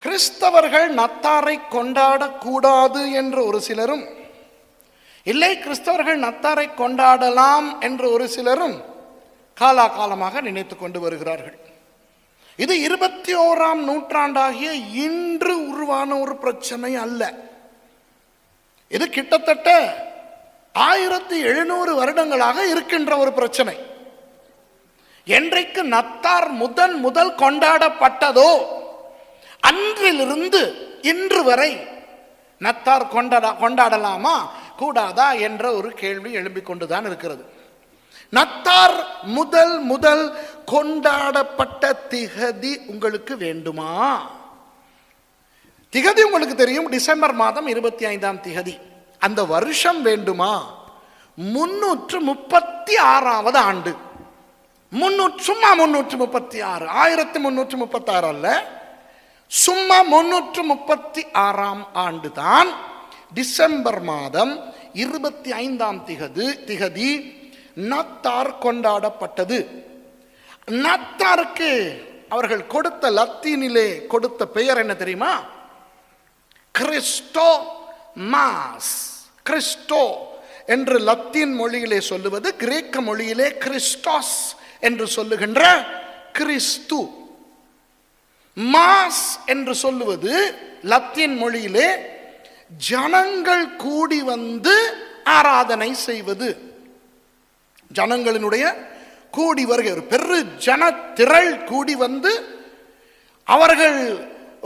கிறிஸ்தவர்கள் நத்தாரை கொண்டாடக்கூடாது என்று ஒரு சிலரும், இல்லை கிறிஸ்தவர்கள் நத்தாரை கொண்டாடலாம் என்று ஒரு சிலரும் காலாகாலமாக நினைத்து கொண்டு வருகிறார்கள். இது 21ஆம் நூற்றாண்டாகிய இன்று உருவான ஒரு பிரச்சனை அல்ல. இது கிட்டத்தட்ட 1700 வருடங்களாக இருக்கின்ற ஒரு பிரச்சனை. என்றைக்கு நத்தார் முதல் கொண்டாடப்பட்டதோ அன்றிலிருந்து இன்று வரை நத்தார் கொண்டாடலாமா கூடாதா என்ற ஒரு கேள்வி எழும்பிக் கொண்டுதான் இருக்கிறது. நத்தார் முதல் கொண்டாடப்பட்ட திகதி உங்களுக்கு வேண்டுமா? திகதி உங்களுக்கு தெரியும், டிசம்பர் மாதம் 25ஆம் திகதி. அந்த வருஷம் வேண்டுமா? 336வது ஆண்டு. 336, 1336 அல்ல, சும்மா 336ஆம் ஆண்டு தான் டிசம்பர் மாதம் 25ஆம் திகதி நத்தார் கொண்டாடப்பட்டது. நத்தாருக்கு அவர்கள் கொடுத்த லத்தீனிலே கொடுத்த பெயர் என்ன தெரியுமா? கிறிஸ்டோ மாஸ். கிறிஸ்டோ என்று லத்தீன் மொழியிலே சொல்லுவது, கிரேக்க மொழியிலே கிறிஸ்டாஸ் என்று சொல்லுகின்ற கிறிஸ்து. மாஸ் என்று சொல்லுவது லத்தீன் மொழியிலே ஜனங்கள் கூடி வந்து ஆராதனை செய்வது. ஜனங்களினுடைய கூடி வருகை, ஒரு பெரு ஜன திரள் கூடி வந்து அவர்கள்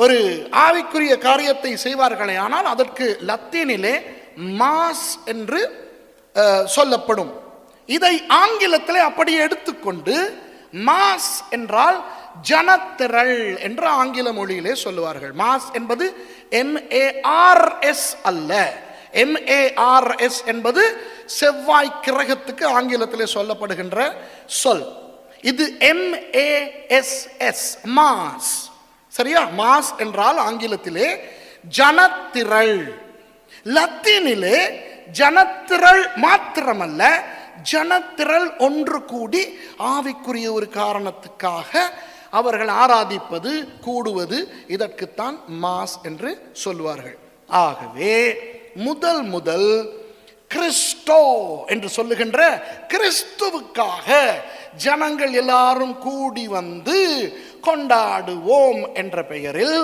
ஒரு ஆவிக்குரிய காரியத்தை செய்வார்களே, ஆனால் அதற்கு லத்தீனிலே மாஸ் என்று சொல்லப்படும். இதை ஆங்கிலத்திலே அப்படியே எடுத்துக்கொண்டு மாஸ் என்றால் ஜனத்திரள் என்று ஆங்கில மொழியிலே சொல்லுவார்கள். மாஸ் என்பது MARS அல்ல. MARS என்பது செவ்வாய் கிரகத்துக்கு ஆங்கிலத்திலே சொல்லப்படுகின்ற சொல். இது MASS, மாஸ். சரியா? மாஸ் என்றால் ஆங்கிலத்திலே ஜனத்திரள். லத்தீனிலே ஜனத்திரள் மாத்திரமல்ல, ஜனத்திரள் ஒன்று கூடி ஆவிக்குரிய ஒரு காரணத்துக்காக அவர்கள் ஆராதிப்பது, கூடுவது, இதற்குத்தான் மாஸ் என்று சொல்வார்கள். ஆகவே முதல் கிறிஸ்டோ என்று சொல்லுகின்ற கிறிஸ்துவுக்காக ஜனங்கள் எல்லாரும் கூடி வந்து கொண்டாடுவோம் என்ற பெயரில்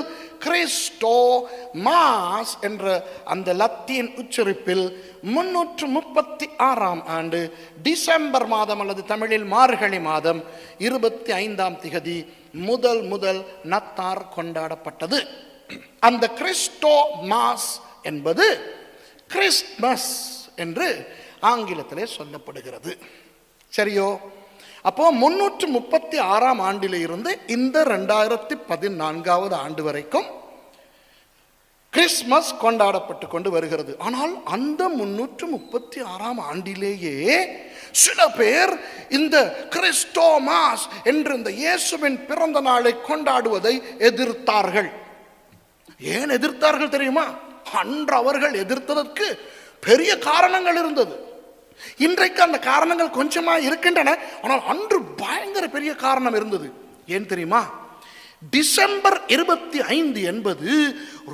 கிறிஸ்டோ மாஸ் என்ற அந்த லத்தீன் உச்சரிப்பில் 336ஆம் ஆண்டு டிசம்பர் மாதம் அல்லது தமிழில் மார்கழி மாதம் 25ஆம் திகதி முதல் நத்தார் கொண்டாடப்பட்டது. அந்த கிறிஸ்டோ மாஸ் என்பது கிறிஸ்மஸ் என்று ஆங்கிலத்திலே சொல்லப்படுகிறது. சரியோ? அப்போ 336ஆம் ஆண்டிலே இருந்து இந்த 2014வது ஆண்டு வரைக்கும் கிறிஸ்மஸ் கொண்டாடப்பட்டு கொண்டு வருகிறது. ஆனால் அந்த 336ஆம் ஆண்டிலேயே சில பேர் இந்த கிறிஸ்டோமாஸ் என்று இந்த இயேசுவின் பிறந்த நாளை கொண்டாடுவதை எதிர்த்தார்கள். ஏன் எதிர்த்தார்கள் தெரியுமா? அன்று அவர்கள் எதிர்த்ததற்கு பெரிய காரணங்கள் இருந்தது. இன்றைக்கு அந்த காரணங்கள் கொஞ்சமா இருக்கின்றன, ஆனால் அன்று பயங்கர பெரிய காரணம் இருந்தது. ஏன் தெரியுமா? டிசம்பர் 25 என்பது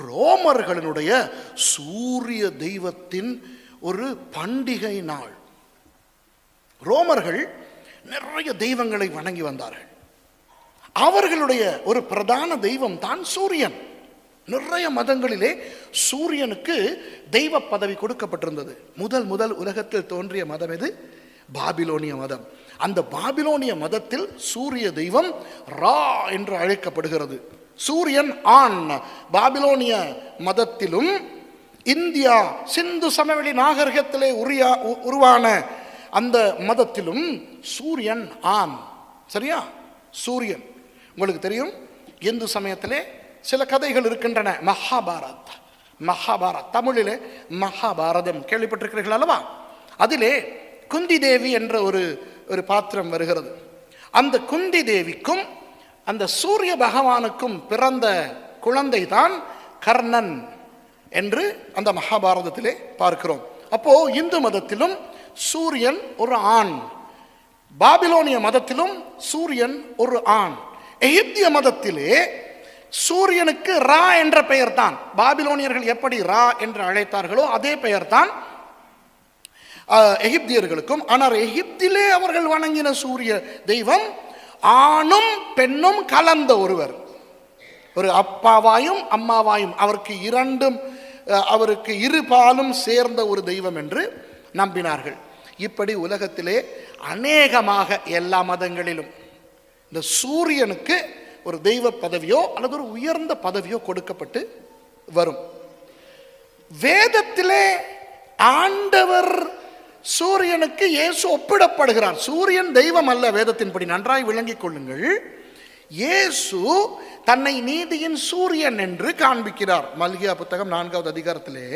ரோமர்களினுடைய சூரிய தெய்வத்தின் ஒரு பண்டிகை நாள். ரோமர்கள் நிறைய தெய்வங்களை வணங்கி வந்தார்கள். அவர்களுடைய ஒரு பிரதான தெய்வம் தான் சூரியன். நிறைய மதங்களிலே சூரியனுக்கு தெய்வ பதவி கொடுக்கப்பட்டிருந்தது. முதல் உலகத்தில் தோன்றிய மதம் எது? பாபிலோனிய மதம். அந்த பாபிலோனிய மதத்தில் சூரிய தெய்வம் ரா என்று அழைக்கப்படுகிறது. சூரியன் ஆண். பாபிலோனிய மதத்திலும் இந்தியா சிந்து சமவெளி நாகரிகத்திலே உருவான அந்த மதத்திலும் சூரியன் ஆண். சரியா? சூரியன் உங்களுக்கு தெரியும், இந்து சமயத்திலே சில கதைகள் இருக்கின்றன. மகாபாரத் தமிழிலே மகாபாரதம் கேள்விப்பட்டிருக்கிறீர்கள் அல்லவா? அதிலே குந்தி தேவி என்ற ஒரு பாத்திரம் வருகிறது. அந்த குந்தி தேவிக்கும் அந்த சூரிய பகவானுக்கும் பிறந்த குழந்தை தான் கர்ணன் என்று அந்த மகாபாரதத்திலே பார்க்கிறோம். அப்போ இந்து மதத்திலும் சூரியன் ஒரு ஆண், பாபிலோனிய மதத்திலும் சூரியன் ஒரு ஆண். எகிப்திய மதத்திலே சூரியனுக்கு ரா என்ற பெயர் தான். பாபிலோனியர்கள் எப்படி ரா என்று அழைத்தார்களோ அதே பெயர் தான் எகிப்தியர்களுக்கும். ஆனால் எகிப்திலே அவர்கள் வணங்கின சூரிய தெய்வம் ஆணும் பெண்ணும் கலந்த ஒருவர், ஒரு அப்பாவாயும் அம்மாவாயும், அவருக்கு இரு பாலும் சேர்ந்த ஒரு தெய்வம் என்று நம்பினார்கள். இப்படி உலகத்திலே அநேகமாக எல்லா மதங்களிலும் இந்த சூரியனுக்கு ஒரு தெய்வ பதவியோ அல்லது ஒரு உயர்ந்த பதவியோ கொடுக்கப்பட்டு வரும். வேதத்திலே ஆண்டவர் சூரியனுக்கு இயேசு ஒப்பிடப்படுகிறார். சூரியன் தெய்வம் அல்ல, வேதத்தின்படி நன்றாய் விளங்கிக் கொள்ளுங்கள். இயேசு தன்னை நீதியின் சூரியன் என்று காண்பிக்கிறார். மல்கியா புத்தகம் 4வது அதிகாரத்திலே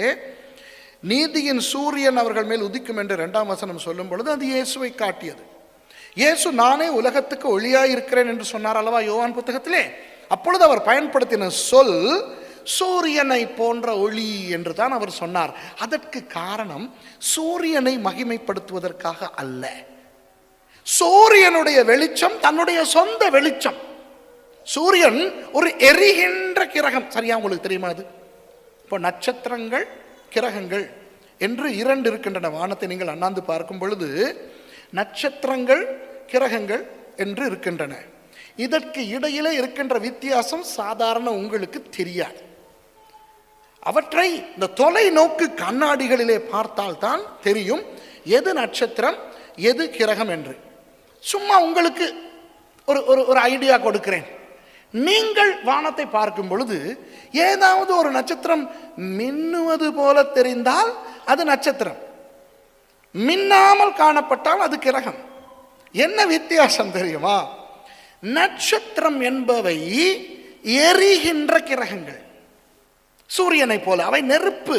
நீதியின் சூரியன் அவர்கள் மேல் உதிக்கும் என்று 2ஆம் வசனம் சொல்லும் பொழுது அது இயேசுவை காட்டியது. இயேசு நானே உலகத்துக்கு ஒளியாய் இருக்கிறேன் என்று சொன்னார் அல்லவா யோவான் புத்தகத்திலே. அப்பொழுது அவர் பயன்படுத்தின சொல் சூரியனை போன்ற ஒளி என்று தான் அவர் சொன்னார். அதற்கு காரணம் சூரியனை மகிமைப்படுத்துவதற்காக அல்ல. சூரியனுடைய வெளிச்சம் தன்னுடைய சொந்த வெளிச்சம். சூரியன் ஒரு எரிகின்ற கிரகம். சரியா உங்களுக்கு தெரியுமா? அது இப்போ நட்சத்திரங்கள் கிரகங்கள் என்று 2 இருக்கின்றன. வானத்தை நீங்கள் அண்ணாந்து பார்க்கும் பொழுது நட்சத்திரங்கள் கிரகங்கள் என்று இருக்கின்றன. இதற்கு இடையிலே இருக்கின்ற வித்தியாசம் சாதாரண உங்களுக்கு தெரியாது. அவற்றை இந்த தொலைநோக்கு கண்ணாடிகளிலே பார்த்தால்தான் தெரியும் எது நட்சத்திரம் எது கிரகம் என்று. சும்மா உங்களுக்கு ஒரு ஐடியா கொடுக்கிறேன். நீங்கள் வானத்தை பார்க்கும் பொழுது ஏதாவது ஒரு நட்சத்திரம் மின்னுவது போல தெரிந்தால் அது நட்சத்திரம், மின்னாமல் காணப்பட்டால் அது கிரகம். என்ன வித்தியாசம் தெரியுமா? நட்சத்திரம் என்பவை எரிகின்ற கிரகங்கள், சூரியனை போல அவை நெருப்பு,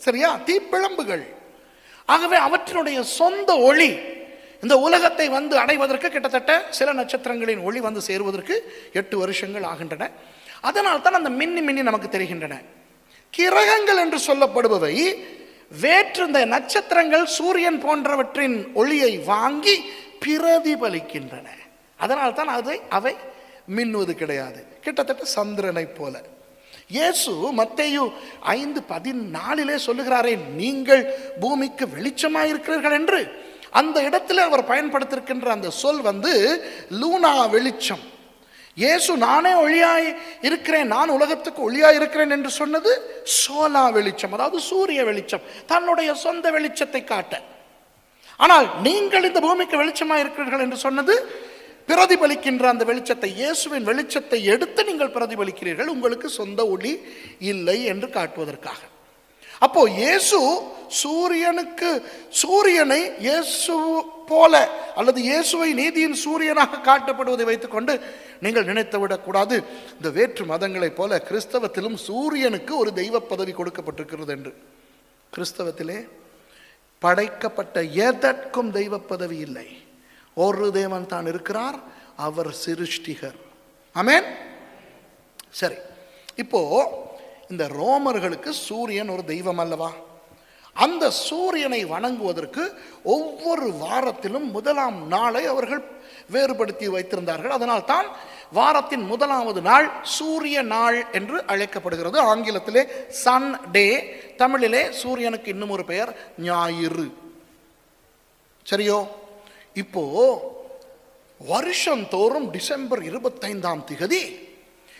சரியா, தீப்பிழம்புகள். ஆகவே அவற்றினுடைய சொந்த ஒளி இந்த உலகத்தை வந்து அடைவதற்கு கிட்டத்தட்ட சில நட்சத்திரங்களின் ஒளி வந்து சேருவதற்கு 8 வருஷங்கள் ஆகின்றன. அதனால் தான் அந்த மின்னி நமக்கு தெரிகின்றன. கிரகங்கள் என்று சொல்லப்படுபவை இந்த நட்சத்திரங்கள் சூரியன் போன்றவற்றின் ஒளியை வாங்கி பிரதிபலிக்கின்றன. அதனால் தான் அவை மின்னுவது கிடையாது, கிட்டத்தட்ட சந்திரனை போல. இயேசு மத்தேயு 5:14 சொல்லுகிறாரே, நீங்கள் பூமிக்கு வெளிச்சமாயிருக்கிறீர்கள் என்று. அந்த இடத்துல அவர் பயன்படுத்திருக்கின்ற அந்த சொல் வந்து லூனா, வெளிச்சம். இயேசு நானே ஒளியாய் இருக்கிறேன், நான் உலகத்துக்கு ஒளியாய் இருக்கிறேன் என்று சொன்னது சோலா வெளிச்சம், அதாவது சூரிய வெளிச்சம், தன்னுடைய சொந்த வெளிச்சத்தை காட்ட. ஆனால் நீங்கள் இந்த பூமிக்கு வெளிச்சமாய் இருக்கிறீர்கள் என்று சொன்னது பிரதிபலிக்கின்ற அந்த வெளிச்சத்தை, இயேசுவின் வெளிச்சத்தை எடுத்து நீங்கள் பிரதிபலிக்கிறீர்கள், உங்களுக்கு சொந்த ஒளி இல்லை என்று காட்டுவதற்காக. அப்போ இயேசு சூரியனை இயேசு போல அல்லது இயேசுவை நீதியின் சூரியனாக காட்டப்படுவதை வைத்துக்கொண்டு நீங்கள் நினைத்து விடக்கூடாது இந்த வேற்று மதங்களைப் போல கிறிஸ்தவத்திலும் சூரியனுக்கு ஒரு தெய்வ பதவி கொடுக்கப்பட்டிருக்கிறது என்று. கிறிஸ்தவத்திலே படைக்கப்பட்ட எதற்கும் தெய்வ பதவி இல்லை. ஒரு தேவன் தான் இருக்கிறார், அவர் சிருஷ்டிகர். ஆமென். சரி, இப்போ இந்த ரோமர்களுக்கு சூரியன் ஒரு தெய்வம் அல்லவா? அந்த சூரியனை வணங்குவதற்கு ஒவ்வொரு வாரத்திலும் 1ஆம் நாளை அவர்கள் வேறுபடுத்தி வைத்திருந்தார்கள். அதனால் தான் வாரத்தின் 1வது நாள் சூரிய நாள் என்று அழைக்கப்படுகிறது. ஆங்கிலத்திலே சன் டே, தமிழிலே சூரியனுக்கு இன்னும் ஒரு பெயர் ஞாயிறு. சரியோ? இப்போ வருஷம் தோறும் டிசம்பர் 25ஆம் தேதி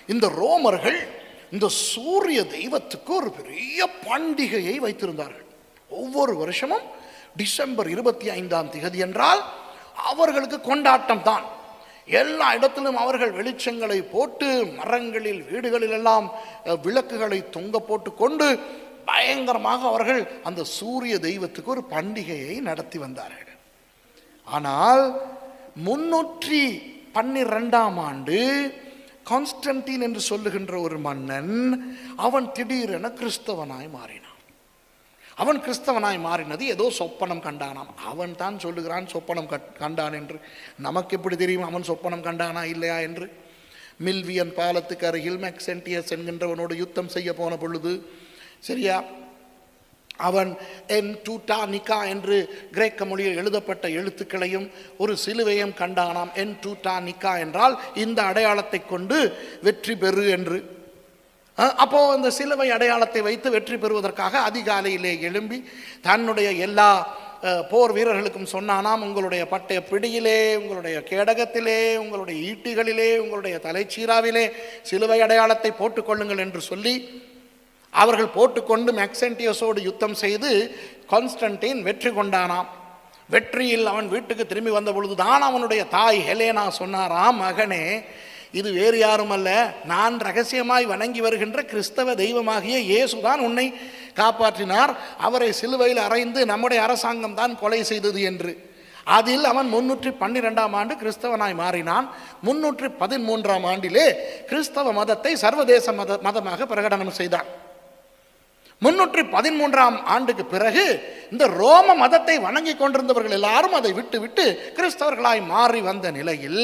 இந்த ரோமர்கள் இந்த சூரிய தெய்வத்துக்கு ஒரு பெரிய பண்டிகையை வைத்திருந்தார்கள். ஒவ்வொரு வருஷமும் டிசம்பர் 25ஆம் தேதி என்றால் அவர்களுக்கு கொண்டாட்டம் தான். எல்லா இடத்திலும் அவர்கள் வெளிச்சங்களை போட்டு, மரங்களில் வீடுகளில் எல்லாம் விளக்குகளை தொங்க போட்டு கொண்டு பயங்கரமாக அவர்கள் அந்த சூரிய தெய்வத்துக்கு ஒரு பண்டிகையை நடத்தி வந்தார்கள். ஆனால் 312ஆம் ஆண்டு கான்ஸ்டன்டின் என்று சொல்லுகின்ற ஒரு மன்னன், அவன் திடீரென கிறிஸ்தவனாய் மாறினான். அவன் கிறிஸ்தவனாய் மாறினது ஏதோ சொப்பனம் கண்டானாம். அவன் தான் சொல்லுகிறான் சொப்பனம் கண்டான் என்று. நமக்கு எப்படி தெரியும் அவன் சொப்பனம் கண்டானா இல்லையா என்று? மில்வியன் பாலத்துக்கு அருகில் மேக்சென்டியஸ் என்கின்றவனோடு யுத்தம் செய்ய போன பொழுது, சரியா, அவன் என் டூட்டா நிகா என்று கிரேக்க மொழியில் எழுதப்பட்ட எழுத்துக்களையும் ஒரு சிலுவையும் கண்டானாம். என் டூட்டா நிகா என்றால் இந்த அடையாளத்தை கொண்டு வெற்றி பெறு என்று. அப்போ இந்த சிலுவை அடையாளத்தை வைத்து வெற்றி பெறுவதற்காக அதிகாலையிலே எழும்பி தன்னுடைய எல்லா போர் வீரர்களுக்கும் சொன்னானாம், உங்களுடைய பட்டய பிடியிலே, உங்களுடைய கேடகத்திலே, உங்களுடைய ஈட்டிகளிலே, உங்களுடைய தலைச்சீராவிலே சிலுவை அடையாளத்தை போட்டுக்கொள்ளுங்கள் என்று சொல்லி அவர்கள் போட்டுக்கொண்டு மேக்சென்டியஸோடு யுத்தம் செய்து கான்ஸ்டன்டைன் வெற்றி கொண்டானாம். வெற்றியில் அவன் வீட்டுக்கு திரும்பி வந்த பொழுதுதான் அவனுடைய தாய் ஹெலேனா சொன்னாராம், மகனே, இது வேறு யாரும் அல்ல, நான் ரகசியமாய் வணங்கி வருகின்ற கிறிஸ்தவ தெய்வமாகிய இயேசுதான் உன்னை காப்பாற்றினார். அவரை சிலுவையில் அறைந்து நம்முடைய அரசாங்கம் தான் கொலை செய்தது என்று. அதில் அவன் 312ஆம் ஆண்டு கிறிஸ்தவனாய் மாறினான். 313ஆம் ஆண்டிலே கிறிஸ்தவ மதத்தை சர்வதேச மதமாக பிரகடனம் செய்தான். 313ஆம் ஆண்டுக்கு பிறகு இந்த ரோம மதத்தை வணங்கி கொண்டிருந்தவர்கள் எல்லாரும் அதை விட்டு விட்டு கிறிஸ்தவர்களாய் மாறி வந்த நிலையில்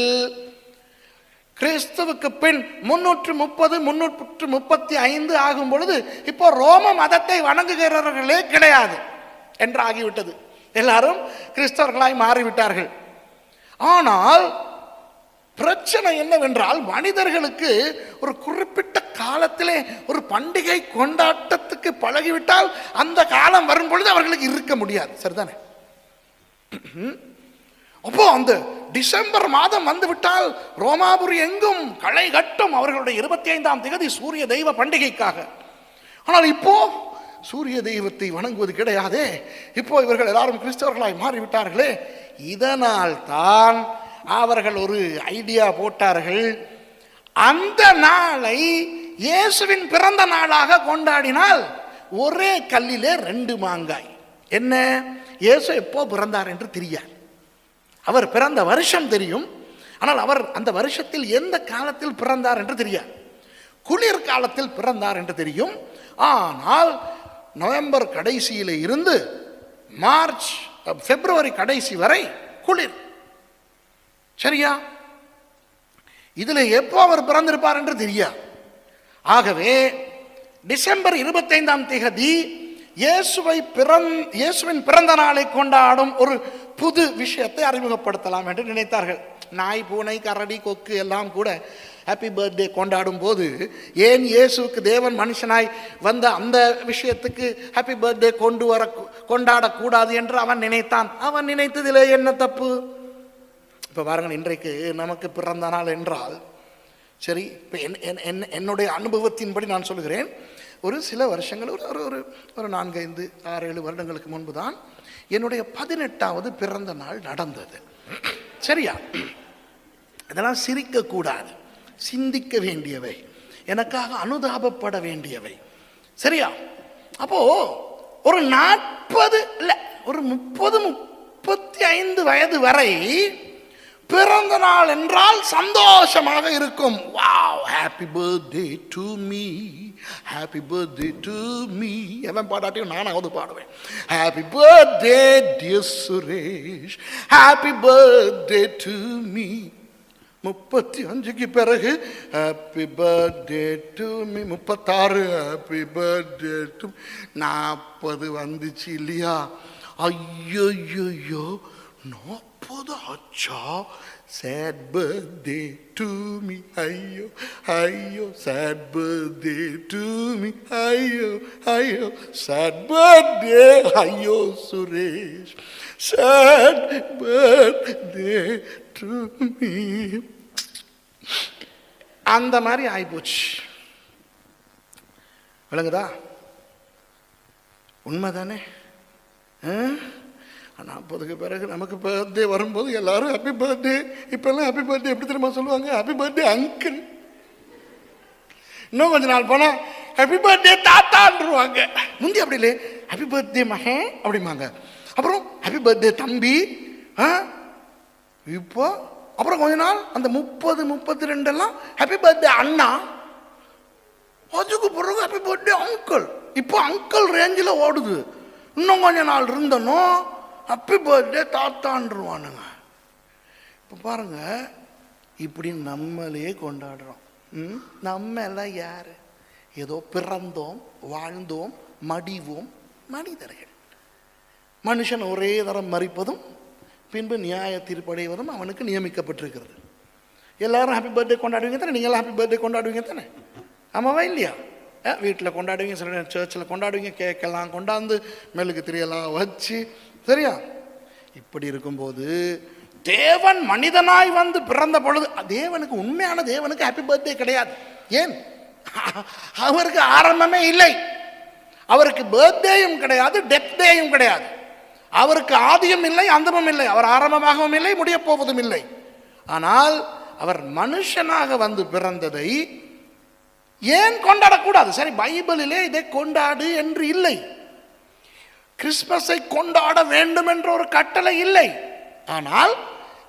கிறிஸ்துவுக்கு பின் 330 335 ஆகும் பொழுது இப்போ ரோம மதத்தை வணங்குகிறவர்களே கிடையாது என்று ஆகிவிட்டது. எல்லாரும் கிறிஸ்தவர்களாய் மாறிவிட்டார்கள். ஆனால் பிரச்சனை என்னவென்றால், மனிதர்களுக்கு ஒரு குறிப்பிட்ட காலத்திலே ஒரு பண்டிகை கொண்டாட்டத்துக்கு பழகிவிட்டால் அந்த காலம் வரும் பொழுது அவர்களுக்கு இருக்க முடியாது. சரிதானே? அப்போ அந்த டிசம்பர் மாதம் வந்துவிட்டால் ரோமாபுரி எங்கும் களை கட்டும் அவர்களுடைய 25ஆம் தேதி சூரிய தெய்வ பண்டிகைக்காக. ஆனால் இப்போ சூரிய தெய்வத்தை வணங்குவது கிடையாதே. இப்போ இவர்கள் எல்லாரும் கிறிஸ்தவர்களாய் மாறிவிட்டார்களே. இதனால் தான் அவர்கள் ஒரு ஐடியா போட்டார்கள், அந்த நாளை இயேசுவின் பிறந்த நாளாக கொண்டாடினால் ஒரே கல்லிலே 2 மாங்காய். என்ன? இயேசு எப்போ பிறந்தார் என்று தெரியாது, அவர் பிறந்த வருஷம் தெரியும், ஆனால் அவர் அந்த வருஷத்தில் எந்த காலத்தில் பிறந்தார் என்று தெரியாது. குளிர் காலத்தில் பிறந்தார் என்று தெரியும், ஆனால் நவம்பர் கடைசியில இருந்து பிப்ரவரி கடைசி வரை குளிர். சரியா? இதுல எப்போ அவர் பிறந்திருப்பார் என்று தெரியாது. ஆகவே டிசம்பர் 25ஆம் தேதி இயேசுவின் பிறந்த நாளை கொண்டாடும் ஒரு புது விஷயத்தை அறிமுகப்படுத்தலாம் என்று நினைத்தார்கள். நாய், பூனை, கரடி, கொக்கு எல்லாம் கூட ஹாப்பி பர்த்டே கொண்டாடும் போது ஏன் இயேசுக்கு தேவன் மனுஷனாய் வந்த அந்த விஷயத்துக்கு ஹாப்பி பர்த்டே கொண்டாடக்கூடாது என்று அவன் நினைத்தான். அவன் நினைத்ததிலே என்ன தப்பு? இப்போ பாருங்கள், இன்றைக்கு நமக்கு பிறந்த நாள் என்றால் சரி, இப்போ என்னுடைய அனுபவத்தின்படி நான் சொல்கிறேன், ஒரு சில வருஷங்கள் ஒரு 4, 5, 6, 7 வருடங்களுக்கு முன்பு தான் என்னுடைய 18வது பிறந்த நாள் நடந்தது. சரியா? இதெல்லாம் சிரிக்கக்கூடாது, சிந்திக்க வேண்டியவை, எனக்காக அனுதாபப்பட வேண்டியவை. சரியா? அப்போ ஒரு 40 இல்லை ஒரு 30, 35 வயது வரை பிறந்த நாள் என்றால் சந்தோஷமாக இருக்கும். Wow, happy birthday to me, happy birthday to me. எவன் பாடாட்டியும் நானாவது பாடுவேன். Happy birthday dear Suresh, happy birthday to me. 35க்கு பிறகு happy birthday to me. 36, happy birthday to. 40 வந்துச்சு இல்லையா? ஐயோ 40 ஆச்சா? சேட் பர்த்டே டு மீ, ஐயோ சேட் பர்த்டே டு மீ, ஐயோ சேட் பர்த்டே, ஐயோ Suresh, sad birthday to me. அந்த மாதிரி ஆயிப்போச்சு. விளங்குதா? உண்மைதானே? 40க்கு பிறகு நமக்கு பர்த்டே வரும்போது எல்லாரும் ஹாப்பி பர்த்டே. இப்பெல்லாம் ஹாப்பி பர்த்டே எப்படி தெரியுமா சொல்லுவாங்க? Happy birthday uncle. இன்னும் கொஞ்ச நாள் போனால் ஹாப்பி பர்த்டே தாத்தான்ருவாங்க. முந்தி அப்படி இல்லை, ஹாப்பி பர்த்டே மகன் அப்படிம்பாங்க. அப்புறம் ஹாப்பி பர்த்டே தம்பி. இப்போ அப்புறம் கொஞ்ச நாள் அந்த 30, 32 எல்லாம் ஹாப்பி பர்த்டே அண்ணா. அதுக்கு பிறகு ஹாப்பி பர்த்டே அங்கிள். இப்போ அங்கிள் ரேஞ்சில் ஓடுது. இன்னும் கொஞ்ச நாள் இருந்தனும் ஹாப்பி பர்த்டே தாத்தான்ருவானுங்க. இப்போ பாருங்க, இப்படி நம்மளே கொண்டாடுறோம். நம்ம எல்லாம் யாரு? ஏதோ பிறந்தோம், வாழ்ந்தோம், மடிவோம் மனிதர்கள். மனுஷன் ஒரே தரம் மறிப்பதும் பின்பு நியாய தீர்ப்படைவதும் அவனுக்கு நியமிக்கப்பட்டிருக்கிறது. எல்லாரும் ஹாப்பி பர்த்டே கொண்டாடுவீங்க தானே? நீங்களாம் ஹாப்பி பர்த்டே கொண்டாடுவீங்க தானே? ஆமாவா இல்லையா? வீட்டில் கொண்டாடுவீங்க, சில நேரம் சர்ச்சில் கொண்டாடுவீங்க, கேக்கெல்லாம் கொண்டாந்து மெழுகு திரியெல்லாம் வச்சு, சரியா? இப்படி இருக்கும்போது தேவன் மனிதனாய் வந்து பிறந்த பொழுது தேவனுக்கு, உண்மையான தேவனுக்கு ஹாப்பி பர்த்டே கிடையாது. ஏன்? அவருக்கு ஆரம்பமே இல்லை, அவருக்கு பர்த்டேயும் கிடையாது, டெத் டேயும் கிடையாது. அவருக்கு ஆதியும் இல்லை, அந்தமும் இல்லை. அவர் ஆரம்பமாகவும் இல்லை, முடிய போவதும் இல்லை. ஆனால் அவர் மனுஷனாக வந்து பிறந்ததை ஏன் கொண்டாடக்கூடாது? சரி, பைபிளிலே இதை கொண்டாடு என்று இல்லை, கிறிஸ்மஸை கொண்டாட வேண்டும் என்ற ஒரு கட்டளை இல்லை. ஆனால்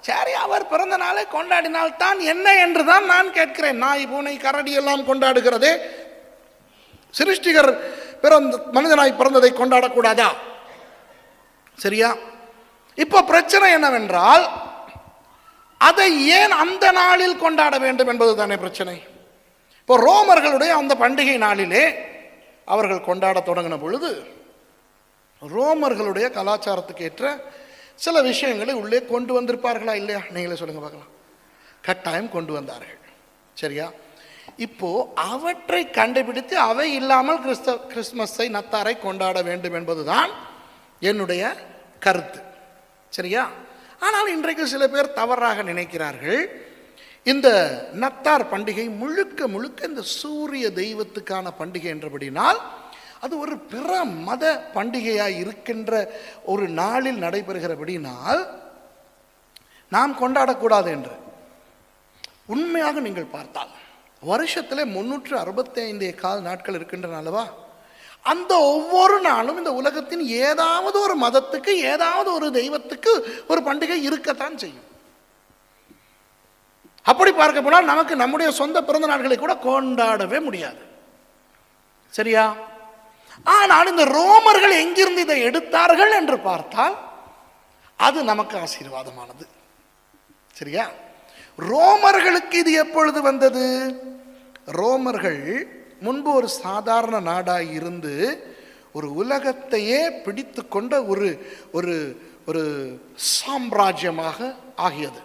சரி, அவர் பிறந்த நாளை கொண்டாடினால் தான் என்ன என்று தான் நான் கேட்கிறேன். நாய் பூனை கரடி எல்லாம் கொண்டாடுகிறதே, சிருஷ்டிகர் மனிதனாய் பிறந்ததை கொண்டாடக்கூடாதா? சரியா? இப்போ பிரச்சனை என்னவென்றால், அதை ஏன் அந்த நாளில் கொண்டாட வேண்டும் என்பது தானே பிரச்சனை. இப்போ ரோமர்களுடைய அந்த பண்டிகை நாளிலே அவர்கள் கொண்டாட தொடங்கின பொழுது ரோமர்களுடைய கலாச்சாரத்துக்கு ஏற்ற சில விஷயங்களை உள்ளே கொண்டு வந்திருப்பார்களா இல்லையா? நீங்களே சொல்லுங்க பார்க்கலாம். கட்டாயம் கொண்டு வந்தார்கள். சரியா? இப்போ அவற்றை கண்டுபிடித்து அவை இல்லாமல் கிறிஸ்துமஸை, நத்தாரை கொண்டாட வேண்டும் என்பதுதான் என்னுடைய கருத்து. சரியா? ஆனால் இன்றைக்கு சில பேர் தவறாக நினைக்கிறார்கள். இந்த நத்தார் பண்டிகை முழுக்க முழுக்க இந்த சூரிய தெய்வத்துக்கான பண்டிகை என்றபடினால் அது ஒரு பிற மத பண்டிகையாய் இருக்கின்ற ஒரு நாளில் நடைபெறுகிறபடினால் நாம் கொண்டாடக்கூடாது என்று. உண்மையாக நீங்கள் பார்த்தால் வருஷத்திலே 365 நாட்கள் இருக்கின்றன அல்லவா? அந்த ஒவ்வொரு நாளும் இந்த உலகத்தின் ஏதாவது ஒரு மதத்துக்கு, ஏதாவது ஒரு தெய்வத்துக்கு ஒரு பண்டிகை இருக்கத்தான் செய்யும். அப்படி பார்க்க போனால் நமக்கு நம்முடைய சொந்த பிறந்த நாட்களை கூட கொண்டாடவே முடியாது. சரியா? ஆனால் இந்த ரோமர்கள் எங்கிருந்து இதை எடுத்தார்கள் என்று பார்த்தால் அது நமக்கு ஆசீர்வாதமானது. சரியா? ரோமர்களுக்கு இது எப்பொழுது வந்தது? ரோமர்கள் முன்பு ஒரு சாதாரண நாடாய் இருந்து ஒரு உலகத்தையே பிடித்து கொண்ட ஒரு ஒரு ஒரு சாம்ராஜ்யமாக ஆகியது.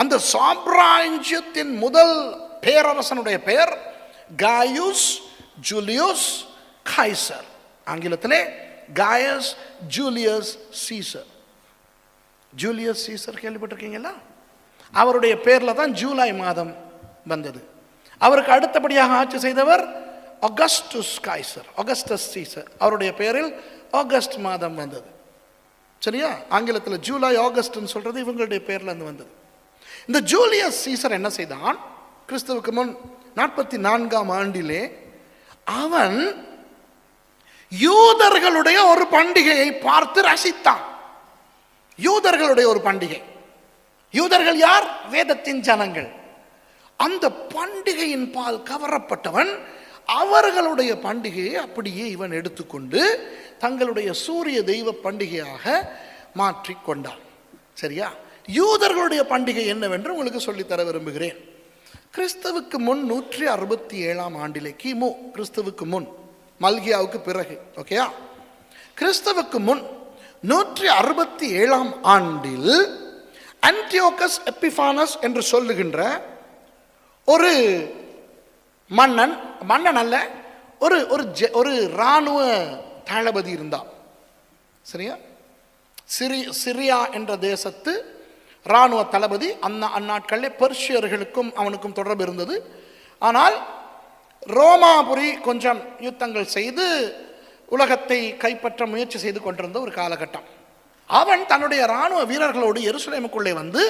அந்த சாம்ராஜ்யத்தின் முதல் பேரரசனுடைய பெயர் காயுஸ் ஜூலியஸ் கைசர். ஆங்கிலத்திலே Gaius Julius Caesar. Julius Caesar கேள்விப்பட்டிருக்கீங்களா? அவருடைய பேர்ல தான் ஜூலை மாதம் வந்தது. அவருக்கு அடுத்தபடியாக ஆட்சி செய்தவர் ஆகஸ்டஸ் கைசர், ஆகஸ்டஸ் சீசர். அவருடைய பேரில் ஆகஸ்ட் மாதம் வந்தது. சரியா? ஆங்கிலத்தில் ஜூலை, ஆகஸ்ட்னு சொல்றது இவங்களுடைய பேர்ல இருந்து வந்தது. இந்த ஜூலியஸ் சீசர் என்ன செய்தான்? கிறிஸ்துவுக்கு முன் 44ஆம் ஆண்டிலே அவன் யூதர்களுடைய ஒரு பண்டிகையை பார்த்து ரசித்தான். யூதர்களுடைய ஒரு பண்டிகை. யூதர்கள் யார்? வேதத்தின் ஜனங்கள். அந்த பண்டிகையின் பால் கவரப்பட்டவன் அவர்களுடைய பண்டிகையை அப்படியே இவன் எடுத்துக்கொண்டு தங்களுடைய சூரிய தெய்வ பண்டிகையாக மாற்றிக்கொண்டான். சரியா? யூதர்களுடைய பண்டிகை என்னவென்று உங்களுக்கு சொல்லித்தர விரும்புகிறேன். கிறிஸ்துவுக்கு முன் 167ஆம் ஆண்டிலே, கிமு, கிறிஸ்துவுக்கு முன், மல்கியாவுக்கு பிறகு, ஓகேயா? கிறிஸ்துவுக்கு முன் 167ஆம் ஆண்டில் ஆன்டியோகஸ் எபிஃபானஸ் என்று சொல்லுகின்ற ஒரு மன்னன், மன்னன் அல்ல, ஒரு ஒரு இராணுவ தளபதி இருந்தான். சரியா? சிரியா என்ற தேசத்து இராணுவ தளபதி. அந்நாட்களில் பெர்ஷியர்களுக்கும் அவனுக்கும் தொடர்பு இருந்தது. ஆனால் ரோமாபுரி கொஞ்சம் யுத்தங்கள் செய்து உலகத்தை கைப்பற்ற முயற்சி செய்து கொண்டிருந்த ஒரு காலகட்டம். அவன் தன்னுடைய இராணுவ வீரர்களோடு எருசலேமுக்குள்ளே வந்து,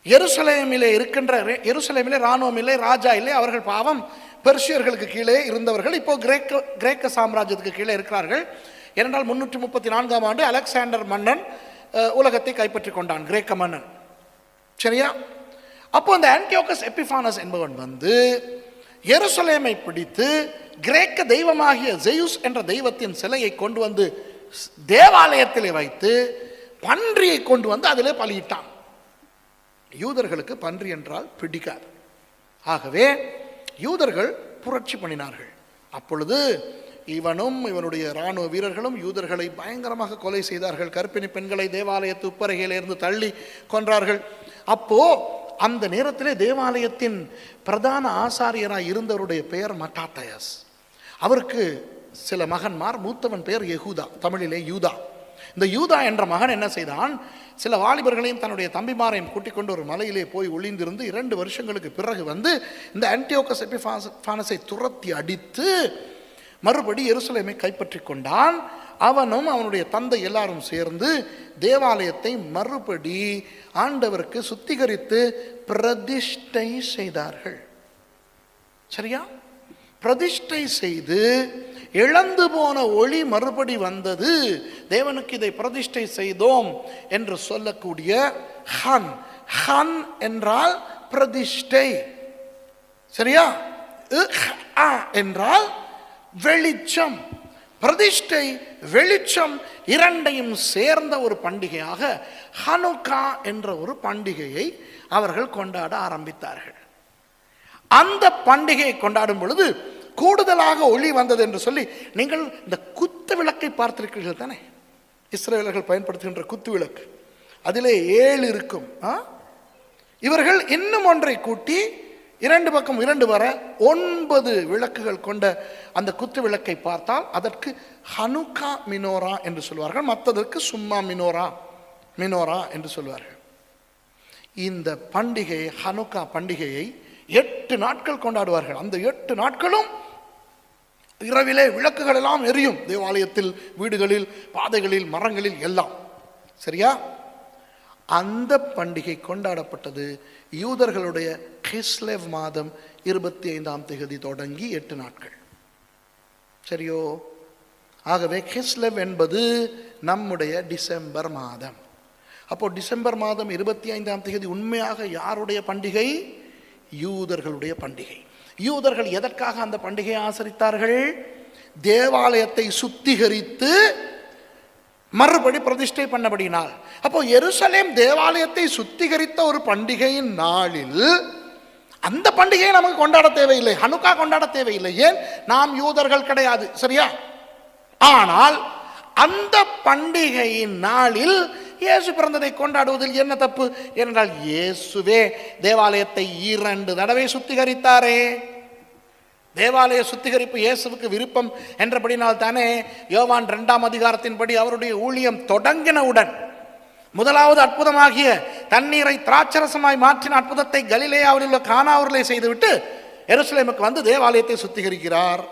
எருசலேமிலே இருக்கின்ற, எருசலேமிலே இராணுவம் இல்லை, ராஜா இல்லை, அவர்கள் பாவம் பெர்ஷியர்களுக்கு கீழே இருந்தவர்கள். இப்போ கிரேக்க சாம்ராஜ்யத்துக்கு கீழே இருக்கிறார்கள். ஏனென்றால் 334ஆம் ஆண்டு அலெக்சாண்டர் மன்னன் உலகத்தை கைப்பற்றி கொண்டான், கிரேக்க மன்னன். சரியா? அப்போ அந்த ஆன்டியோகஸ் எபிஃபானஸ் என்பவன் வந்து எருசலேமை பிடித்து கிரேக்க தெய்வமாகிய ஜெயுஸ் என்ற தெய்வத்தின் சிலையை கொண்டு வந்து தேவாலயத்திலே வைத்து பன்றியை கொண்டு வந்து அதிலே பலியிட்டான். யூதர்களுக்கு பன்றி என்றால் பிடிக்காது. ஆகவே யூதர்கள் புரட்சி பண்ணினார்கள். அப்பொழுது இவனும் இவனுடைய இராணுவ வீரர்களும் யூதர்களை பயங்கரமாக கொலை செய்தார்கள். கர்ப்பிணி பெண்களை தேவாலயத்து உப்பரையிலிருந்து தள்ளி கொன்றார்கள். அப்போ அந்த நேரத்திலே தேவாலயத்தின் பிரதான ஆசாரியராய் இருந்தவருடைய பெயர் மட்டாத்தயஸ். அவருக்கு சில மகன்மார், மூத்தவன் பெயர் யெகூதா, தமிழிலே யூதா. இந்த யூதா என்ற மகன் என்ன செய்தான், சில வாலிபர்களையும் தன்னுடைய தம்பிமாரையும் கூட்டிக் கொண்டு ஒரு மலையிலே போய் ஒளிந்திருந்து 2 வருஷங்களுக்கு பிறகு வந்து இந்த ஆன்டியோகஸ் எபிஃபானஸை துரத்தி அடித்து மறுபடி எருசலேமை கைப்பற்றி கொண்டான். அவனும் அவனுடைய தந்தை எல்லாரும் சேர்ந்து தேவாலயத்தை மறுபடி ஆண்டவருக்கு சுத்திகரித்து பிரதிஷ்டை செய்தார்கள். சரியா? பிரதிஷ்டை செய்து இழந்து போன ஒளி மறுபடி வந்தது. தேவனுக்கு இதை பிரதிஷ்டை செய்தோம் என்று சொல்லக்கூடிய ஹன். ஹன் என்றால் பிரதிஷ்டை. சரியா? என்றால் வெளிச்சம். பிரதிஷ்டை, வெளிச்சம் இரண்டையும் சேர்ந்த ஒரு பண்டிகையாக ஹனுக்கா என்ற ஒரு பண்டிகையை அவர்கள் கொண்டாட ஆரம்பித்தார்கள். அந்த பண்டிகையை கொண்டாடும் பொழுது கூடுதலாக ஒளி வந்தது என்று சொல்லி, நீங்கள் இந்த குத்து விளக்கை பார்த்திருக்கிறீர்கள் தானே? இஸ்ரவேலர்கள் பயன்படுத்துகின்ற குத்து விளக்கு, அதிலே 7 இருக்கும். இவர்கள் இன்னும் ஒன்றை கூட்டி 2 பக்கம் 2 வர 9 விளக்குகள் கொண்ட அந்த குத்து விளக்கை பார்த்தால் அதற்கு ஹனுக்கா மினோரா என்று சொல்வார்கள். மற்றதற்கு சும்மா மினோரா என்று சொல்வார்கள். இந்த பண்டிகை, ஹனுக்கா பண்டிகையை 8 நாட்கள் கொண்டாடுவார்கள். அந்த 8 நாட்களும் இரவிலே விளக்குகள் எல்லாம் எரியும், தேவாலயத்தில், வீடுகளில், பாதைகளில், மரங்களில் எல்லாம். சரியா? அந்த பண்டிகை கொண்டாடப்பட்டது யூதர்களுடைய கிஸ்லேவ் மாதம் 25ஆம் தேதி தொடங்கி 8 நாட்கள். சரியோ? ஆகவே கிஸ்லேவ் என்பது நம்முடைய டிசம்பர் மாதம். அப்போ டிசம்பர் மாதம் 25ஆம் தேதி உண்மையாக யாருடைய பண்டிகை? யூதர்களுடைய பண்டிகை. யூதர்கள் எதற்காக அந்த பண்டிகையை ஆசரித்தார்கள்? தேவாலயத்தை சுத்திகரித்து மறுபடி பிரதிஷ்டை பண்ணபடினால். அப்போ எருசலேம் தேவாலயத்தை சுத்திகரித்த ஒரு பண்டிகையின் நாளில் அந்த பண்டிகையை நமக்கு கொண்டாட தேவையில்லை, ஹனுக்கா கொண்டாட தேவையில்லை. ஏன்? நாம் யூதர்கள் கிடையாது. சரியா? ஆனால் அந்த பண்டிகையின் நாளில் இயேசு பிறந்ததை கொண்டாடுவதில் என்ன தப்பு? ஏனென்றால் இயேசுவே தேவாலயத்தை 2 தடவை சுத்திகரித்தாரே. தேவாலய சுத்திகரிப்பு இயேசுவுக்கு விருப்பம் என்றபடினால் தானே யோவான் 2ஆம் அதிகாரத்தின்படி அவருடைய ஊழியம் தொடங்கினவுடன் முதலாவது அற்புதமாகிய தண்ணீரை திராட்சரசமாய் மாற்றின அற்புதத்தை கலிலேயாவில் உள்ள கானாவூரிலே செய்துவிட்டு எருசலேமுக்கு வந்து தேவாலயத்தை சுத்திகரிக்கிறார்.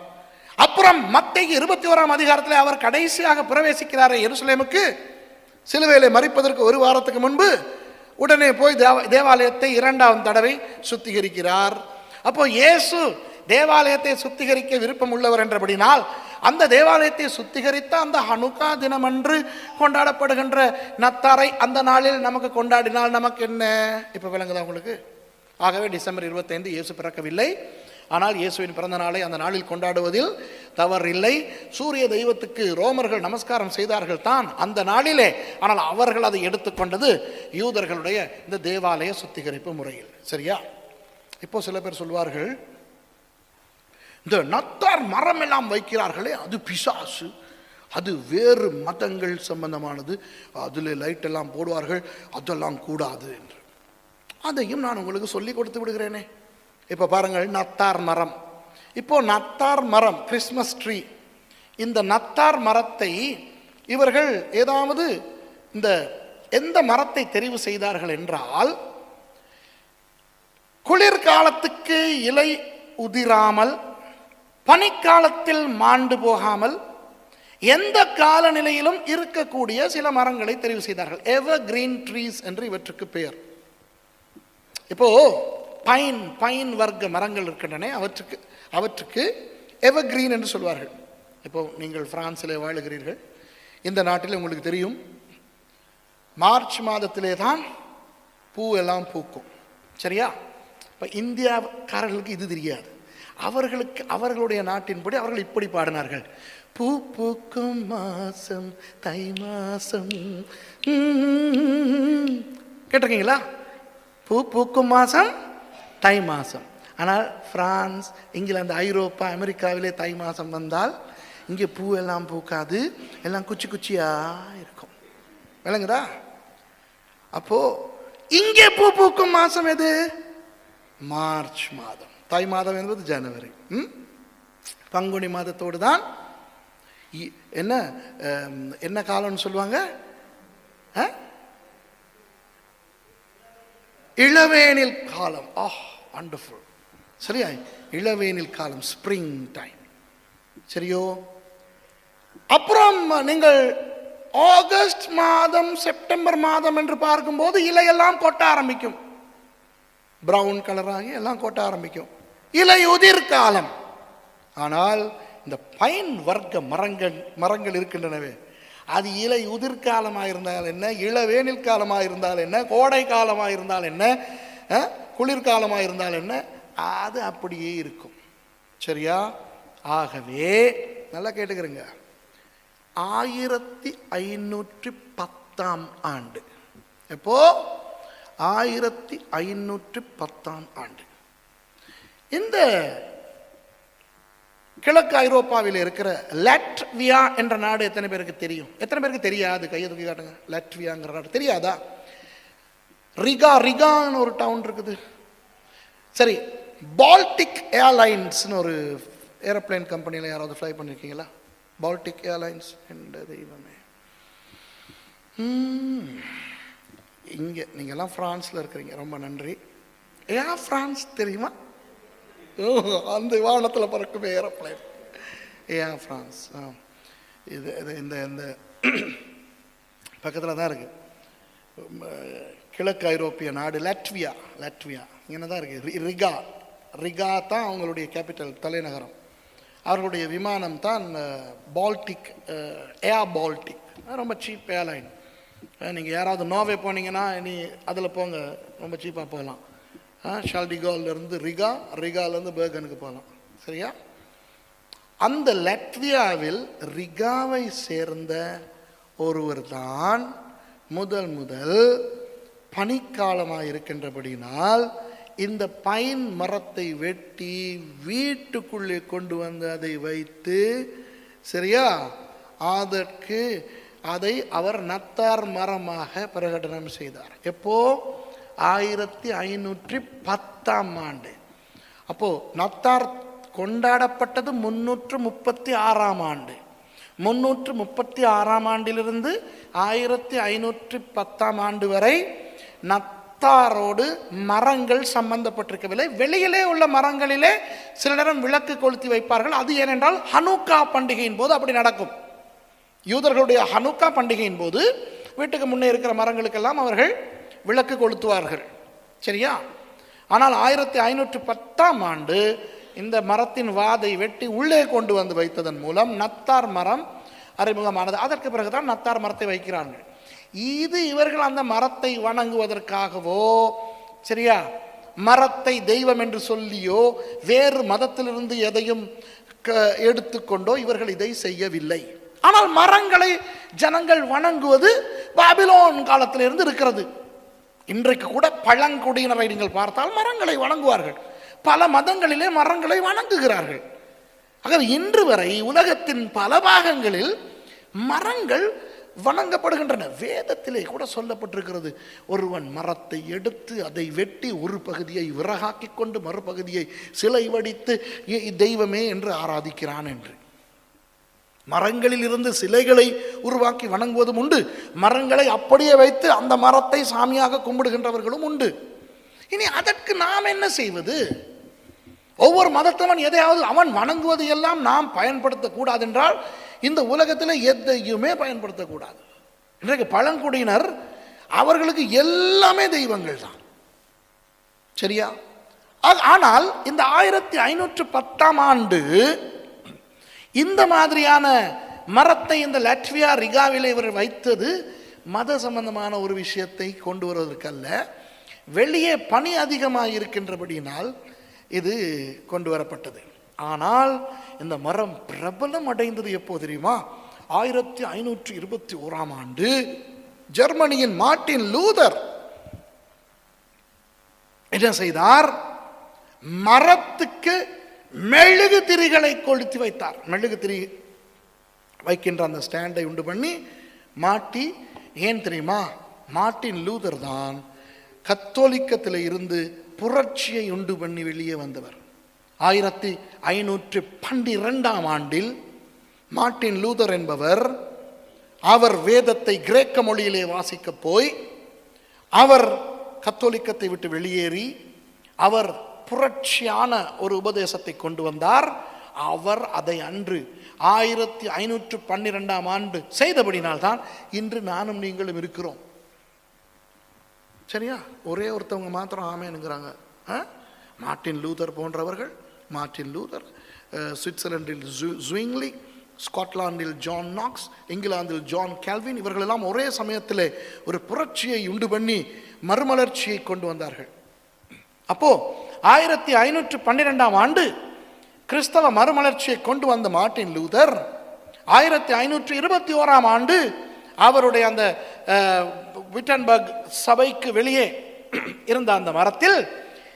அப்புறம் மத்தேயு 21ஆம் அதிகாரத்தில் அவர் கடைசியாக பிரவேசிக்கிறார் எருசலேமுக்கு. சிலுவையிலே மரிப்பதற்கு 1 வாரத்துக்கு முன்பு உடனே போய் தேவாலயத்தை 2ஆம் தடவை சுத்திகரிக்கிறார். அப்போ இயேசு தேவாலயத்தை சுத்திகரிக்க விருப்பம் உள்ளவர் என்றபடினால் அந்த தேவாலயத்தை சுத்திகரித்த அந்த ஹனுக்கா தினமன்று கொண்டாடப்படுகின்ற நத்தாரை அந்த நாளில் நமக்கு கொண்டாடினால் நமக்கு என்ன? இப்போ விளங்குதா உங்களுக்கு? ஆகவே டிசம்பர் 25 இயேசு பிறக்கவில்லை. ஆனால் இயேசுவின் பிறந்த நாளை அந்த நாளில் கொண்டாடுவதில் தவறில்லை. சூரிய தெய்வத்துக்கு ரோமர்கள் நமஸ்காரம் செய்தார்கள் தான் அந்த நாளிலே. ஆனால் அவர்கள் அதை எடுத்துக்கொண்டது யூதர்களுடைய இந்த தேவாலய சுத்திகரிப்பு முறையில். சரியா? இப்போ சில பேர் சொல்வார்கள், இந்த நத்தார் மரம் எல்லாம் வைக்கிறார்களே அது பிசாசு, அது வேறு மதங்கள் சம்பந்தமானது, அதில் லைட் எல்லாம் போடுவார்கள், அதெல்லாம் கூடாது என்று. அதையும் நான் உங்களுக்கு சொல்லி கொடுத்து விடுகிறேனே. இப்போ பாருங்கள், நத்தார் மரம். இப்போ நத்தார் மரம், கிறிஸ்மஸ் ட்ரீ, இந்த நத்தார் மரத்தை இவர்கள் ஏதாவது எந்த மரத்தை தெரிவு செய்தார்கள் என்றால், குளிர்காலத்துக்கு இலை உதிராமல், பனிக்காலத்தில் மாண்டு போகாமல், எந்த காலநிலையிலும் இருக்கக்கூடிய சில மரங்களை தெரிவு செய்தார்கள். எவர் கிரீன் ட்ரீஸ் என்று இவற்றுக்கு பெயர். இப்போ பைன் வர்க்க மரங்கள் இருக்கின்றன, அவற்றுக்கு எவர் கிரீன் என்று சொல்வார்கள். இப்போ நீங்கள் பிரான்சிலே வாழுகிறீர்கள். இந்த நாட்டில் உங்களுக்கு தெரியும், மார்ச் மாதத்திலே தான் பூ எல்லாம் பூக்கும். சரியா? இப்போ இந்தியாக்காரர்களுக்கு இது தெரியாது. அவர்களுடைய நாட்டின்படி அவர்கள் இப்படி பாடினார்கள், பூ பூக்கும் மாசம் தை மாசம். கேட்டிருக்கீங்களா? பூ பூக்கும் மாசம் தை மாசம். ஆனால் பிரான்ஸ், இங்கிலாந்து, ஐரோப்பா, அமெரிக்காவிலே தை மாசம் வந்தால் இங்கே பூ எல்லாம் பூக்காது, எல்லாம் குச்சி குச்சியா இருக்கும். விளங்குதா? அப்போ இங்கே பூ பூக்கும் மாசம் எது? மார்ச் மாதம். தை மாதம் என்பது ஜனவரி. பங்குனி மாதத்தோடு தான் என்ன என்ன காலம்னு சொல்லுவாங்க, இளவேனில் காலம். வண்டர்ஃபுல். சரியா, இளவேனில் காலம், ஸ்ப்ரிங் டைம். சரியோ? அப்புறம் நீங்கள் ஆகஸ்ட் மாதம், செப்டம்பர் மாதம் என்று பார்க்கும்போது இலையெல்லாம் கொட்ட ஆரம்பிக்கும், பிரவுன் கலராகி எல்லாம் கொட்ட ஆரம்பிக்கும், இலை உதிர் காலம். ஆனால் இந்த பைன் வர்க்க மரங்கள் இருக்கின்றனவே, அது இலை உதிர்காலமாக இருந்தால் என்ன, இளவேனில் காலமாக இருந்தால் என்ன, கோடை காலமாக இருந்தால் என்ன, குளிர்காலமாக இருந்தால் என்ன, அது அப்படியே இருக்கும். சரியா? ஆகவே நல்லா கேட்டுக்கிறேங்க, 1510 ஆண்டு, எப்போ 1510 ஆண்டு இந்த கிழக்கு ஐரோப்பாவில் இருக்கிற லாட்வியா என்ற நாடு எத்தனை பேருக்கு தெரியும்? எத்தனை பேருக்கு தெரியாது? கையை தூக்கி காட்டுங்க. லாட்வியாங்கிற நாடு தெரியாதா? ரிகான்னு ஒரு டவுன் இருக்குது. சரி, பால்டிக் ஏர்லைன்ஸ்னு ஒரு ஏரோப்ளேன் கம்பெனியில் யாராவது ஃப்ளை பண்ணியிருக்கீங்களா? பால்டிக் ஏர்லைன்ஸ் என்ற தெய்வமே. இங்கே நீங்கள்லாம் ஃப்ரான்ஸில் இருக்கிறீங்க, ரொம்ப நன்றி. ஏன் ஃப்ரான்ஸ் தெரியுமா? அந்த வானத்தில் பறக்கும் ஏரோப்ளேன். ஏன் ஃப்ரான்ஸ்? இது இந்த இந்த பக்கத்தில் தான் இருக்குது, கிழக்கு ஐரோப்பிய நாடு லாட்வியா. இங்கே தான் இருக்குது. ரிகா தான் அவங்களுடைய கேபிட்டல், தலைநகரம். அவர்களுடைய விமானம் தான் பால்டிக், ஏர் பால்டிக். ரொம்ப சீப் ஏர்லைன். நீங்கள் யாராவது நோர்வே போனீங்கன்னா அதில் போங்க, ரொம்ப சீப்பாக போகலாம். ஷால்டிகால்லேருந்து ரிகாலேருந்து பெர்கனுக்கு போகலாம். சரியா? அந்த லாட்வியாவில் ரிகாவை சேர்ந்த ஒருவர் தான் முதல் பனிக்காலமாக இருக்கின்றபடினால் இந்த பைன் மரத்தை வெட்டி வீட்டுக்குள்ளே கொண்டு வந்து அதை வைத்து, சரியா, அதை அவர் நத்தார் மரமாக பிரகடனம் செய்தார். எப்போ? 1510 ஆண்டு. அப்போ நத்தார் கொண்டாடப்பட்டது 336 ஆண்டு. 336 ஆண்டிலிருந்து 1510 ஆண்டு வரை நத்தாரோடு மரங்கள் சம்பந்தப்பட்டிருக்கவில்லை. வெளியிலே உள்ள மரங்களிலே சில நேரம் விளக்கு கொளுத்தி வைப்பார்கள். அது ஏனென்றால் ஹனுக்கா பண்டிகையின் போது அப்படி நடக்கும். யூதர்களுடைய ஹனுக்கா பண்டிகையின் போது வீட்டுக்கு முன்னே இருக்கிற மரங்களுக்கெல்லாம் அவர்கள் விளக்கு கொளுத்துவார்கள். சரியா? ஆனால் 1510 ஆண்டு இந்த மரத்தின் வாதை வெட்டி உள்ளே கொண்டு வந்து வைத்ததன் மூலம் நத்தார் மரம் அறிமுகமானது. அதற்கு பிறகுதான் நத்தார் மரத்தை வைக்கிறார்கள். இது இவர்கள் அந்த மரத்தை வணங்குவதற்காகவோ, சரியா, மரத்தை தெய்வம் என்று சொல்லியோ, வேறு மதத்திலிருந்து எதையும் எடுத்துக்கொண்டோ இவர்கள் இதை செய்யவில்லை. ஆனால் மரங்களை ஜனங்கள் வணங்குவது பாபிலோன் காலத்திலிருந்து இருக்கிறது. இன்றைக்கு கூட பழங்குடியினரை நீங்கள் பார்த்தால் மரங்களை வணங்குவார்கள். பல மதங்களிலே மரங்களை வணங்குகிறார்கள். ஆக இன்று வரை உலகத்தின் பல பாகங்களில் மரங்கள் வணங்கப்படுகின்றன. வேதத்திலே கூட சொல்லப்பட்டிருக்கிறது, ஒருவன் மரத்தை எடுத்து அதை வெட்டி ஒரு பகுதியை விறகாக்கி கொண்டு மறுபகுதியை சிலை வடித்து தெய்வமே என்று ஆராதிக்கிறான் என்று. மரங்களில் இருந்து சிலைகளை உருவாக்கி வணங்குவதும் உண்டு. மரங்களை அப்படியே வைத்து அந்த மரத்தை சாமியாக கும்பிடுகின்றவர்களும் உண்டு. இனி அதற்கு நாம் என்ன செய்வது? ஒவ்வொரு மதத்தவன் எதையாவது அவன் வணங்குவது எல்லாம் நாம் பயன்படுத்தக்கூடாது என்றால் இந்த உலகத்தில் எதையுமே பயன்படுத்தக்கூடாது. இன்றைக்கு பழங்குடியினர் அவர்களுக்கு எல்லாமே தெய்வங்கள் தான். சரியா? ஆனால் இந்த 1510 ஆண்டு இந்த மாதிரியான மரத்தை இந்த லாட்வியா ரிகாவிலே இவர் வைத்தது மத சம்பந்தமான ஒரு விஷயத்தை கொண்டு வருவதற்கல்ல, வெளியே பனி அதிகமாக இருக்கின்றபடியினால் இது கொண்டு வரப்பட்டது. ஆனால் இந்த மரம் பிரபலம் அடைந்தது எப்போ தெரியுமா? 1521 ஆண்டு ஜெர்மனியின் மார்ட்டின் லூதர் என்ன செய்தார்? மரத்துக்கு மெழுகு திரிகளை கொளுத்தி வைத்தார். மெழுகு திரி வைக்கின்ற அந்த ஸ்டாண்டை உண்டு பண்ணி மாட்டி. ஏன் தெரியுமா? மார்ட்டின் லூதர் தான் கத்தோலிக்கத்தில் இருந்து புரட்சியை உண்டு பண்ணி வெளியே வந்தவர். 1512 ஆண்டில் மார்ட்டின் லூதர் என்பவர், அவர் வேதத்தை கிரேக்க மொழியிலே வாசிக்க போய் அவர் கத்தோலிக்கத்தை விட்டு வெளியேறி அவர் புரட்சியான ஒரு உபதேசத்தை கொண்டு வந்தார். அவர் அதை அன்று 1512 ஆண்டு செய்தபடினால்தான் இன்று நானும் நீங்களும் இருக்கிறோம். சரியா? ஒரே ஒருத்தவங்க மாத்திரம் ஆமேனுங்கிறாங்க. மார்ட்டின் லூதர் போன்றவர்கள், மார்ட்டின் லூதர், சுவிட்சர்லாந்தில் ஜுவிங்லி, ஸ்காட்லாந்தில் ஜான் நாக்ஸ், இங்கிலாந்தில் ஜான் கால்வின், இவர்களெல்லாம் ஒரே சமயத்தில் ஒரு புரட்சியை உண்டு பண்ணி மறுமலர்ச்சியை கொண்டு வந்தார்கள். அப்போ 1512 ஆண்டு கிறிஸ்தவ மறுமலர்ச்சியை கொண்டு வந்த மார்ட்டின் லூதர் 1521 ஆண்டு அவருடைய அந்த விட்டன்பர்க் சபைக்கு வெளியே இருந்த அந்த மரத்தில்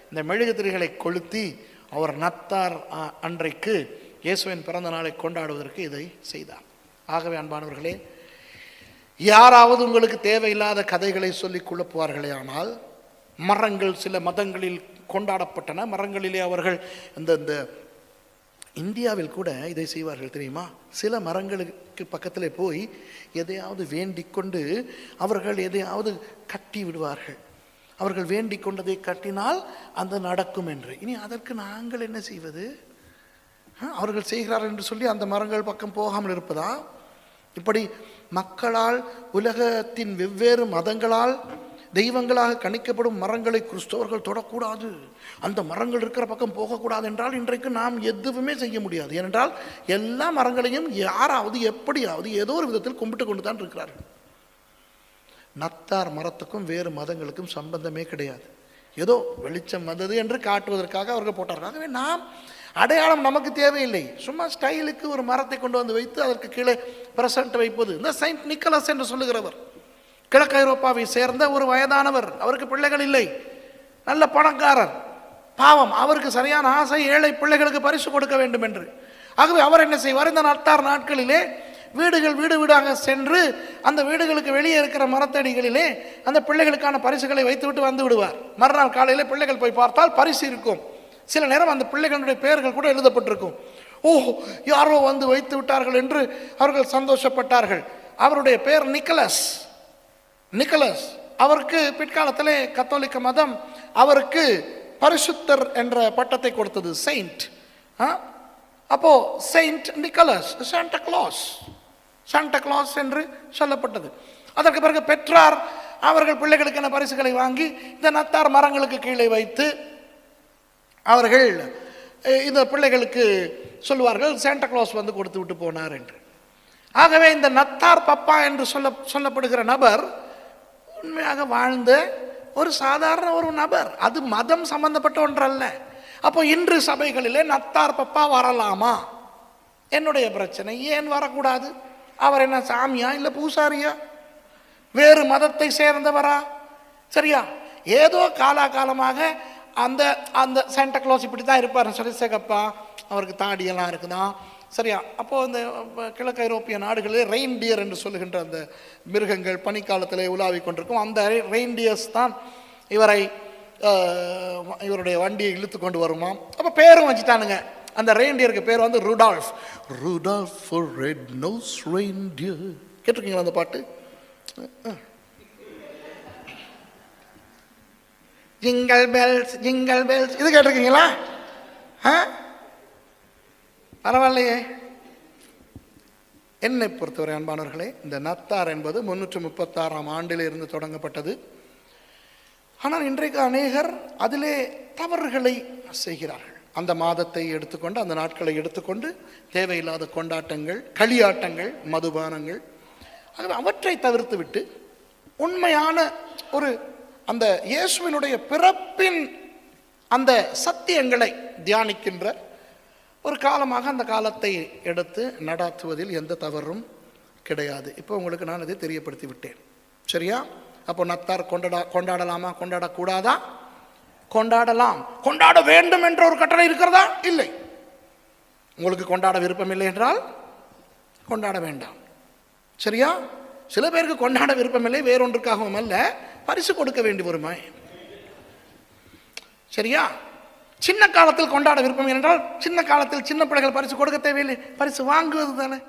இந்த மெழுகுதிரிகளை கொளுத்தி அவர் நத்தார் அன்றைக்கு இயேசுவின் பிறந்த நாளை கொண்டாடுவதற்கு இதை செய்தார். ஆகவே அன்பானவர்களே, யாராவது உங்களுக்கு தேவையில்லாத கதைகளை சொல்லி குழப்புவார்களே ஆனால், மரங்கள் சில மதங்களில் கொண்டாடப்பட்டன, மரங்களிலே அவர்கள் இந்த இந்தியாவில் கூட இதை செய்வார்கள் தெரியுமா? சில மரங்களுக்கு பக்கத்தில் போய் எதையாவது வேண்டிக் கொண்டு அவர்கள் எதையாவது கட்டி விடுவார்கள். அவர்கள் வேண்டிக் கொண்டதை கட்டினால் அந்த நடக்கும் என்று. இனி அதற்கு நாங்கள் என்ன செய்வது? அவர்கள் செய்கிறார்கள் என்று சொல்லி அந்த மரங்கள் பக்கம் போகாமல் இருப்பதா? இப்படி மக்களால், உலகத்தின் வெவ்வேறு மதங்களால் தெய்வங்களாக கணிக்கப்படும் மரங்களை கிறிஸ்தவர்கள் தொடக்கூடாது, அந்த மரங்கள் இருக்கிற பக்கம் போகக்கூடாது என்றால் இன்றைக்கு நாம் எதுவுமே செய்ய முடியாது. ஏனென்றால் எல்லா மரங்களையும் யாராவது எப்படியாவது ஏதோ ஒரு விதத்தில் கும்பிட்டு கொண்டு தான் இருக்கிறார்கள். நத்தார் மரத்துக்கும் வேறு மதங்களுக்கும் சம்பந்தமே கிடையாது. ஏதோ வெளிச்சம் வந்தது என்று காட்டுவதற்காக அவர்கள் போட்டார்கள். ஆகவே நாம் அடையாளம் நமக்கு தேவையில்லை. சும்மா ஸ்டைலுக்கு ஒரு மரத்தை கொண்டு வந்து வைத்து அதற்கு கீழே பிரசன்ட் வைப்பது. இந்த செயின்ட் நிக்கலஸ் என்று சொல்லுகிறவர் கிழக்கு ஐரோப்பாவை சேர்ந்த ஒரு வயதானவர், அவருக்கு பிள்ளைகள் இல்லை, நல்ல பணக்காரர், பாவம், அவருக்கு சரியான ஆசை ஏழை பிள்ளைகளுக்கு பரிசு கொடுக்க வேண்டும் என்று. ஆகவே அவர் என்ன செய்வார்? இந்த நத்தார் நாட்களிலே வீடு வீடாக சென்று அந்த வீடுகளுக்கு வெளியே இருக்கிற மரத்தடிகளிலே அந்த பிள்ளைகளுக்கான பரிசுகளை வைத்துவிட்டு வந்து விடுவார். மறுநாள் காலையில் பிள்ளைகள் போய் பார்த்தால் பரிசு இருக்கும். சில நேரம் அந்த பிள்ளைகளுடைய பெயர்கள் கூட எழுதப்பட்டிருக்கும். ஓஹோ, யாரோ வந்து வைத்து விட்டார்கள் என்று அவர்கள் சந்தோஷப்பட்டார்கள். அவருடைய பெயர் நிக்கலஸ். அவருக்கு பிற்காலத்திலே கத்தோலிக்க மதம் அவருக்கு பரிசுத்தர் என்ற பட்டத்தை கொடுத்தது, செயின்ட். அப்போ செயின்ட் நிக்கலஸ், சாண்டா கிளாஸ் என்று சொல்லப்பட்டது. அதற்கு பிறகு பெற்றார் அவர்கள் பிள்ளைகளுக்கான பரிசுகளை வாங்கி இந்த நத்தார் மரங்களுக்கு கீழே வைத்து அவர்கள் இந்த பிள்ளைகளுக்கு சொல்லுவார்கள், சாண்டா கிளாஸ் வந்து கொடுத்து விட்டு போனார் என்று. ஆகவே இந்த நத்தார் பப்பா என்று சொல்லப்படுகிற நபர் உண்மையாக வாழ்ந்த ஒரு சாதாரண ஒரு நபர், அது மதம் சம்பந்தப்பட்ட ஒன்றல்ல. அப்போ இன்று சபைகளிலே நத்தார் பப்பா வரலாமா? என்னுடைய பிரச்சனை, ஏன் வரக்கூடாது? அவர் என்ன சாமியா இல்லை பூசாரியா? வேறு மதத்தை சேர்ந்தவரா? சரியா? ஏதோ காலாகாலமாக அந்த அந்த சாண்டா கிளாஸ் இப்படி தான் இருப்பார் சொல்லி சேகப்பா, அவருக்கு தாடியெல்லாம் இருக்குதான். சரியா? அப்போது இந்த கிழக்கு ஐரோப்பிய நாடுகளில் ரெயின்டியர் என்று சொல்லுகின்ற அந்த மிருகங்கள் பனிக்காலத்தில் உலாவி கொண்டிருக்கும். அந்த ரெயின்டியர்ஸ் தான் இவருடைய வண்டியை இழுத்து கொண்டு வருமாம். அப்போ பேரும் வச்சுட்டானுங்க. அந்த ரெயின்டியருக்கு பேர் வந்து Rudolph. Rudolph red nose reindeer. கேட்டிருக்கீங்களா அந்த பாட்டு? ஜிங்கல் பெல்ஸ் ஜிங்கல் பெல்ஸ், இது கேட்டிருக்கீங்களா? பரவாயில்லையே. என்னை பொறுத்தவரை அன்பானவர்களே, இந்த நத்தார் என்பது 336 ஆண்டில் இருந்து தொடங்கப்பட்டது. ஆனால் இன்றைக்கு அநேகர் அதிலே தவறுகளை செய்கிறார்கள். அந்த மாதத்தை எடுத்துக்கொண்டு, அந்த நாட்களை எடுத்துக்கொண்டு தேவையில்லாத கொண்டாட்டங்கள், களியாட்டங்கள், மதுபானங்கள், அவற்றை தவிர்த்து விட்டு உண்மையான ஒரு அந்த இயேசுவினுடைய பிறப்பின் அந்த சத்தியங்களை தியானிக்கின்ற ஒரு காலமாக அந்த காலத்தை எடுத்து நடாத்துவதில் எந்த தவறும் கிடையாது. இப்போ உங்களுக்கு நான் இதை தெரியப்படுத்தி விட்டேன். சரியா? அப்போ நத்தார் கொண்டாடலாமா, கொண்டாடக்கூடாதா? கொண்டாடலாம். கொண்டாட வேண்டும் என்ற ஒரு கட்டளை இருக்கிறதா? இல்லை. உங்களுக்கு கொண்டாட விருப்பம் இல்லை என்றால் கொண்டாட வேண்டாம். சரியா? சில பேருக்கு கொண்டாட விருப்பமில்லை, வேறொன்றுக்காகவும் அல்ல, பரிசு கொடுக்க வேண்டி வருமே. சரியா? சின்ன காலத்தில் கொண்டாட விருப்பம் என்றால் சின்ன காலத்தில் சின்ன பிள்ளைகள் பரிசு கொடுக்க தேவையில்லை, பரிசு வாங்குவது தானே.